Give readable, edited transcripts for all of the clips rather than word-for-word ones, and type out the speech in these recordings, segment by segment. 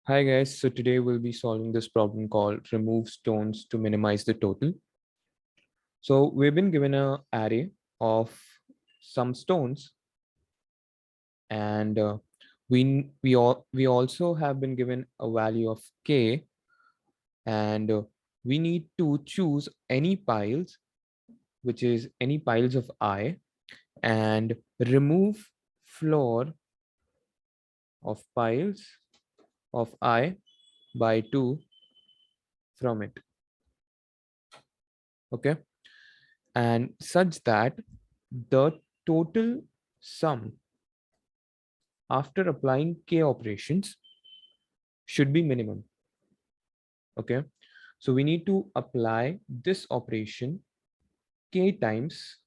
Hi guys, so today we'll be solving this problem called remove stones to minimize the total. So we've been given an array of some stones, and we also have been given a value of k, and we need to choose any piles, which is any piles of I, and remove floor of piles of I by 2 from it. Okay, and such that the total sum after applying k operations should be minimum. Okay, so we need to apply this operation k times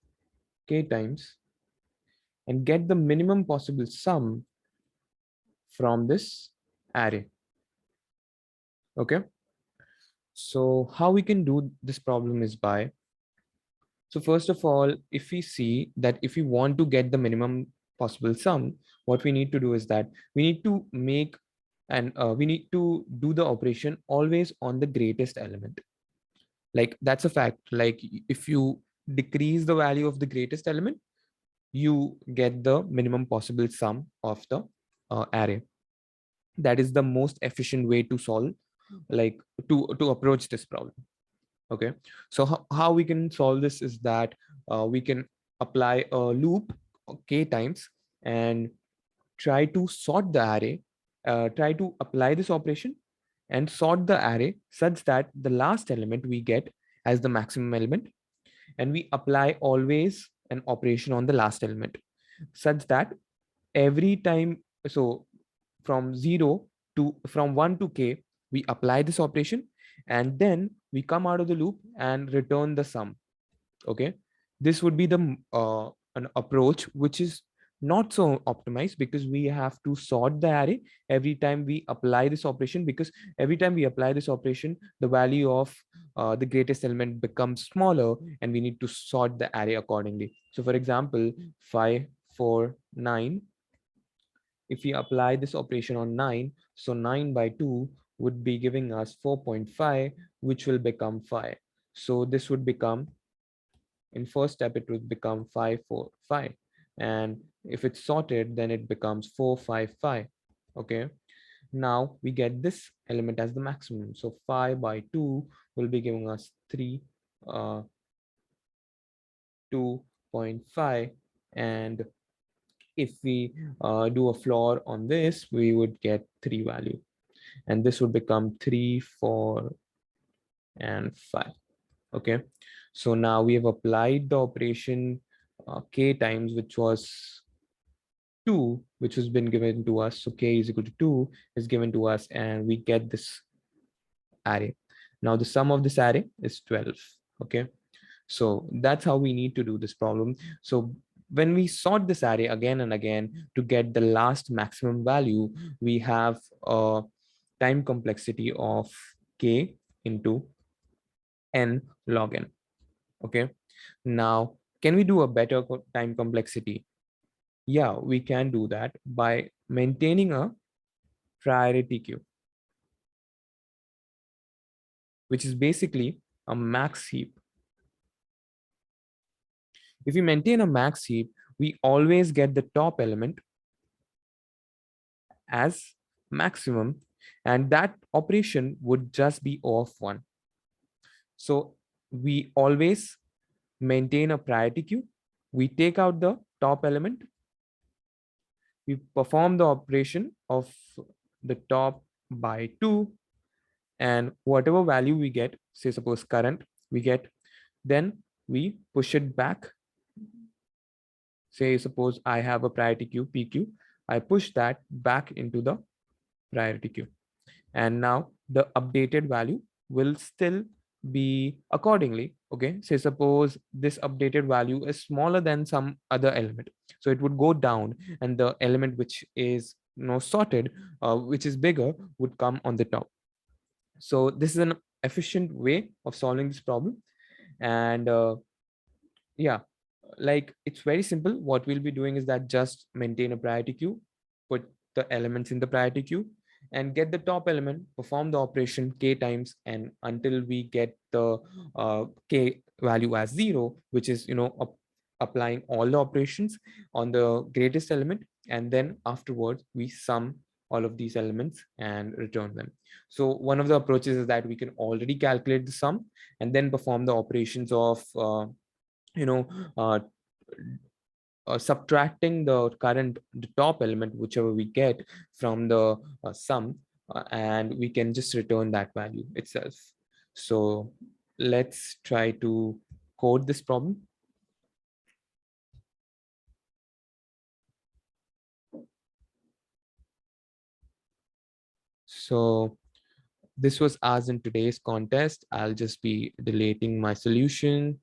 and get the minimum possible sum from this array. Okay, so how we can do this problem is by, so first of all, if we see that if we want to get the minimum possible sum, what we need to do is that we need to make and we need to do the operation always on the greatest element. Like that's a fact. Like if you decrease the value of the greatest element, you get the minimum possible sum of the array. That is the most efficient way to solve, like to approach this problem. Okay, so how we can solve this is that we can apply a loop k times and try to sort the array, try to apply this operation and sort the array such that the last element we get as the maximum element, and we apply always an operation on the last element such that every time, so from 0 to from 1 to k, we apply this operation and then we come out of the loop and return the sum. Okay, this would be the an approach which is not so optimized, because we have to sort the array every time we apply this operation, because every time we apply this operation the value of the greatest element becomes smaller and we need to sort the array accordingly. So for example, 5 4 9, if we apply this operation on 9, so 9 by 2 would be giving us 4.5, which will become 5. So this would become, in first step it would become 5 4 5, and if it's sorted then it becomes 4 5 5. Okay, now we get this element as the maximum, so 5 by 2 will be giving us 3 2.5, and if we do a floor on this we would get 3 value, and this would become 3 4 and 5. Okay, so now we have applied the operation k times, which was 2, which has been given to us. So k is equal to 2 is given to us, and we get this array. Now the sum of this array is 12. Okay, so that's how we need to do this problem. So when we sort this array again and again to get the last maximum value, we have a time complexity of k into n log n. Okay, now can we do a better time complexity? Yeah, we can do that by maintaining a priority queue, which is basically a max heap. If we maintain a max heap, we always get the top element as maximum, and that operation would just be O of 1. So we always maintain a priority queue. We take out the top element, we perform the operation of the top by 2, and whatever value we get, say suppose current we get, then we push it back. Say suppose I have a priority queue pq, I push that back into the priority queue, and now the updated value will still be accordingly. Okay, say suppose this updated value is smaller than some other element, so it would go down, and the element which is sorted, which is bigger, would come on the top. So this is an efficient way of solving this problem, and yeah, like it's very simple. What we'll be doing is that just maintain a priority queue, put the elements in the priority queue, and get the top element, perform the operation k times, and until we get the k value as 0, which is, applying all the operations on the greatest element, and then afterwards we sum all of these elements and return them. So one of the approaches is that we can already calculate the sum and then perform the operations of you know uh, subtracting the top element, whichever we get from the sum, and we can just return that value itself. So let's try to code this problem. So this was asked in today's contest. I'll just be deleting my solution.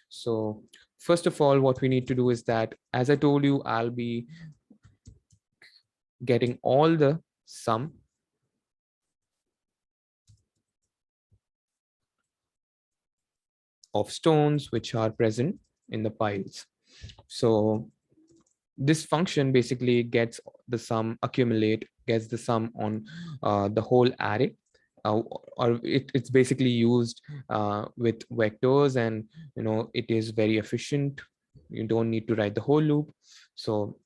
So first of all, what we need to do is that, as I told you, I'll be getting all the sum of stones which are present in the piles. So this function basically gets the sum, gets the sum on the whole array, or it's basically used with vectors, and it is very efficient. You don't need to write the whole loop. So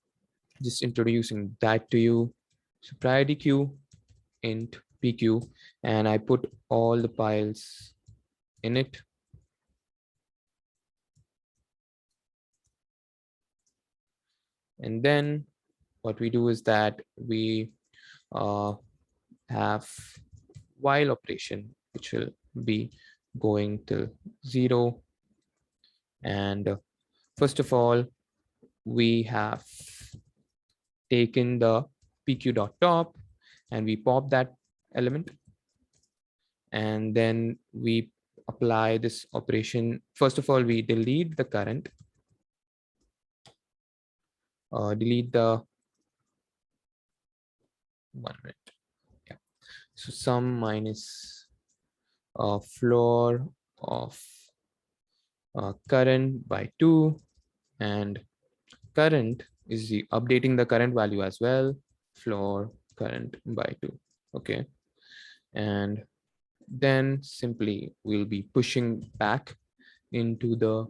just introducing that to you. So priority queue int pq, and I put all the piles in it. And then what we do is that we have while operation, which will be going till 0. And first of all, we have taken the pq.top and we pop that element. And then we apply this operation. First of all, we delete the current, delete the 1 minute. Yeah. So sum minus floor of current by 2, and current is the updating the current value as well, floor current by 2. Okay. And then simply we'll be pushing back into the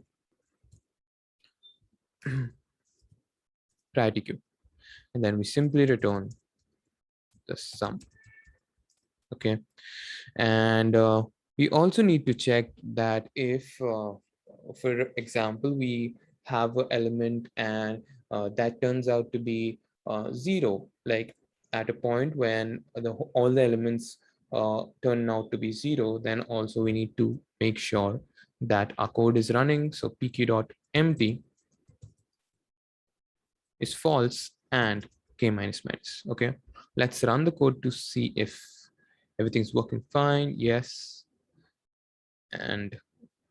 priority queue, and then we simply return the sum. Okay. And we also need to check that if for example we have an element and that turns out to be 0, like at a point when all the elements turn out to be 0, then also we need to make sure that our code is running. So pq.empty is false and k minus minus. Okay, let's run the code to see if everything's working fine. Yes, and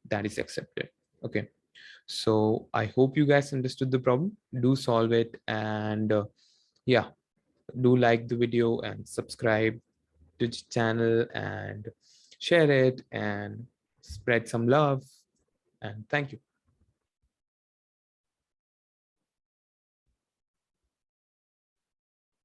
that is accepted. Okay, so I hope you guys understood the problem. Do solve it, and yeah, do like the video and subscribe to the channel and share it and spread some love, and thank you.